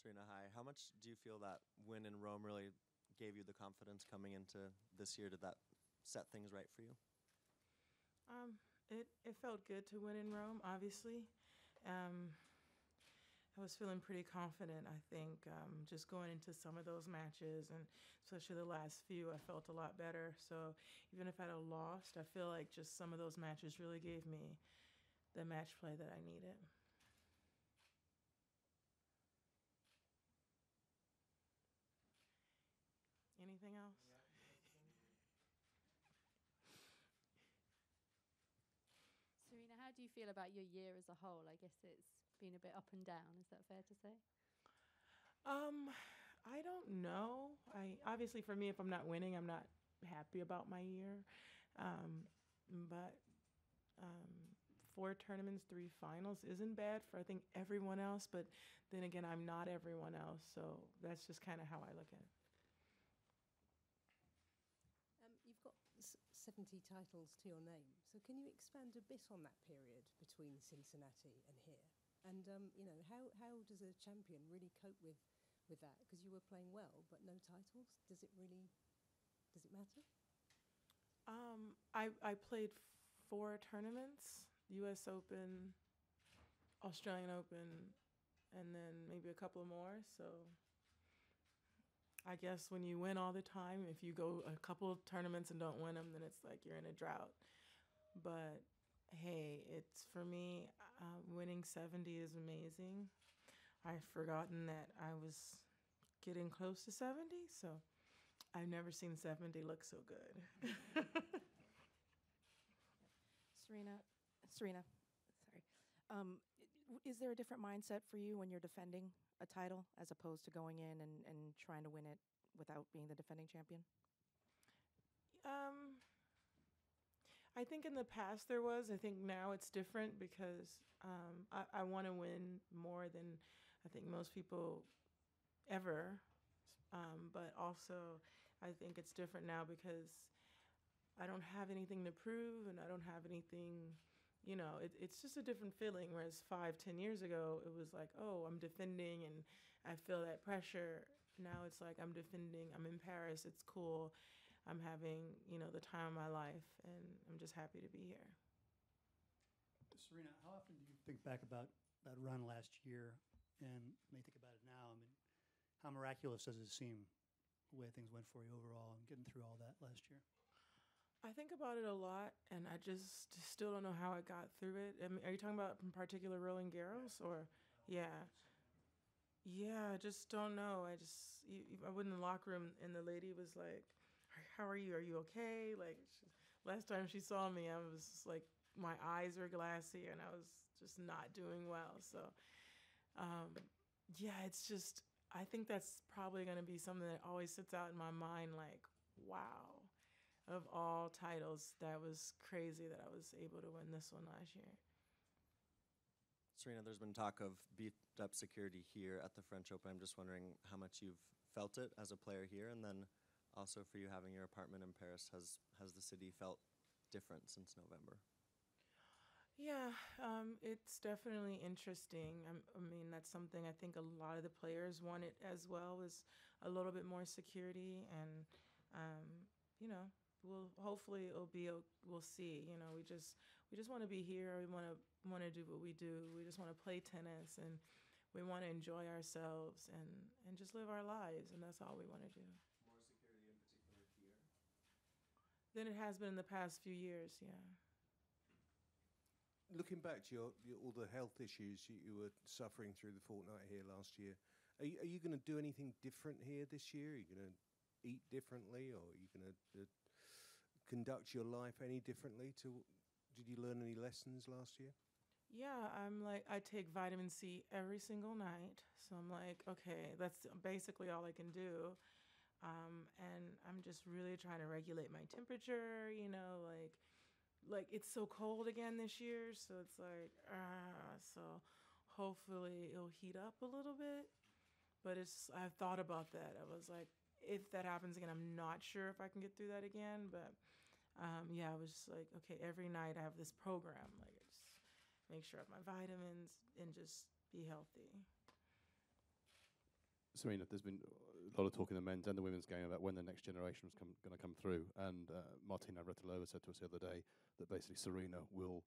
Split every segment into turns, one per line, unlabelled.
Serena, hi. How much do you feel that win in Rome really gave you the confidence coming into this year? Did that set things right for you?
It felt good to win in Rome, obviously. Um, I was feeling pretty confident, I think, just going into some of those matches, and especially the last few, I felt a lot better. So even if I'd have lost, I feel like just some of those matches really gave me the match play that I needed. Anything else?
Serena, how do you feel about your year as a whole? I guess it's been a bit up and down. Is that fair to say?
Um, I don't know. I obviously for me, if I'm not winning, I'm not happy about my year. But 4 tournaments, 3 finals isn't bad for I think everyone else. But then again, I'm not everyone else, so that's just kind of how I look at it.
You've got 70 titles to your name, so can you expand a bit on that period between Cincinnati and here? And how does a champion really cope with that? Because you were playing well, but no titles. Does it matter?
I played 4 tournaments: U.S. Open, Australian Open, and then maybe a couple more. So I guess when you win all the time, if you go a couple of tournaments and don't win them, then it's like you're in a drought. But hey, it's for me, winning 70 is amazing. I've forgotten that I was getting close to 70, so I've never seen 70 look so good.
Serena, sorry. Is there a different mindset for you when you're defending a title as opposed to going in and trying to win it without being the defending champion?
I think in the past there was. I think now it's different because I want to win more than I think most people ever. But also I think it's different now because I don't have anything to prove and I don't have anything, it's just a different feeling. Whereas 5, 10 years ago, it was like, oh, I'm defending and I feel that pressure. Now it's like I'm defending, I'm in Paris, it's cool. I'm having, the time of my life and I'm just happy to be here.
Serena, how often do you think back about that run last year and when you think about it now? I mean, how miraculous does it seem the way things went for you overall and getting through all that last year?
I think about it a lot, and I just still don't know how I got through it. I mean, are you talking about in particular Roland Garros, or, yeah, I just don't know. I went in the locker room, and the lady was like, "How are you? Are you okay?" Like, last time she saw me, I was just like, my eyes were glassy, and I was just not doing well. So, yeah, it's just I think that's probably going to be something that always sits out in my mind. Like, wow. Of all titles, that was crazy that I was able to win this one last year.
Serena, there's been talk of beefed up security here at the French Open. I'm just wondering how much you've felt it as a player here, and then also for you having your apartment in Paris, has the city felt different since November?
Yeah, it's definitely interesting. I mean, that's something I think a lot of the players wanted as well, was a little bit more security, and hopefully we'll see. We just want to be here. We want to do what we do. We just want to play tennis, and we want to enjoy ourselves and just live our lives, and that's all we want to do.
More security in particular here
Than it has been in the past few years, yeah.
Looking back to all the health issues you were suffering through the fortnight here last year, are you going to do anything different here this year? Are you going to eat differently, or are you going to conduct your life any differently? Did you learn any lessons last year?
Yeah, I take vitamin C every single night. So I'm like, okay, that's basically all I can do. And I'm just really trying to regulate my temperature, like it's so cold again this year. So it's like, so hopefully it'll heat up a little bit. But I've thought about that. I was like, if that happens again, I'm not sure if I can get through that again. But I was just like, okay, every night I have this program. Like, I just make sure I have my vitamins and just be healthy.
Serena, there's been a lot of talk in the men's and the women's game about when the next generation was going to come through. And Martina Navratilova said to us the other day that basically Serena will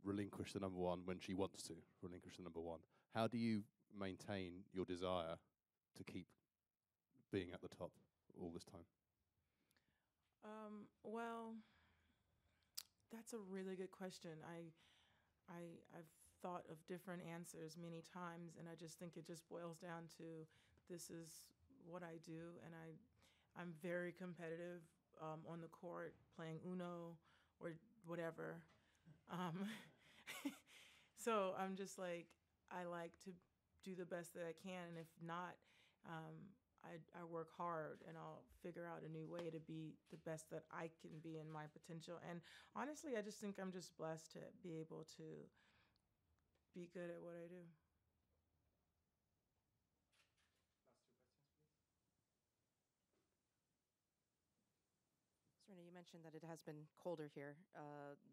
relinquish the number one when she wants to relinquish the number one. How do you maintain your desire to keep being at the top all this time?
Well, that's a really good question. I've thought of different answers many times, and I just think it just boils down to this is what I do, and I'm very competitive on the court, playing Uno or whatever. So I'm just like, I like to do the best that I can, and if not, I work hard, and I'll figure out a new way to be the best that I can be in my potential. And honestly, I just think I'm just blessed to be able to be good at what I do.
Serena, you mentioned that it has been colder here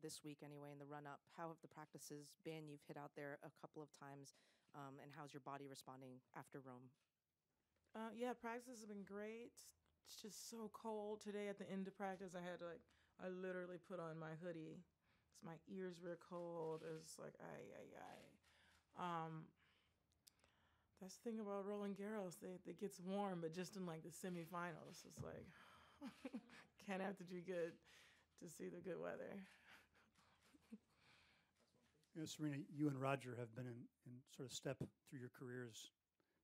this week anyway, in the run-up. How have the practices been? You've hit out there a couple of times, and how's your body responding after Rome?
Yeah, practice has been great. It's just so cold today. At the end of practice, I literally put on my hoodie because my ears were cold. It was like, ay. That's the thing about Roland Garros. It gets warm, but just in like the semifinals, it's like can't have to do good to see the good weather.
Serena, you and Roger have been in sort of step through your careers,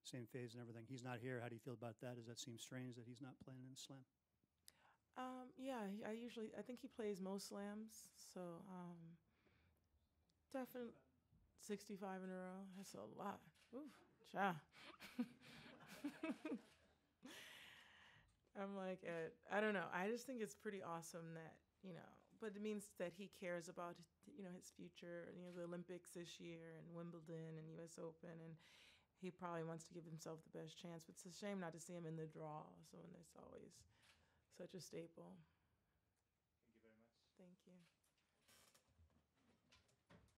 same phase and everything. He's not here. How do you feel about that? Does that seem strange that he's not playing in Slam?
Yeah, I think he plays most slams, so definitely 65 in a row. That's a lot. Ooh, cha. I'm like, I don't know. I just think it's pretty awesome that, but it means that he cares about, his future, the Olympics this year and Wimbledon and US Open, and he probably wants to give himself the best chance. But it's a shame not to see him in the draw. So, and it's always such a staple.
Thank you very much.
Thank you.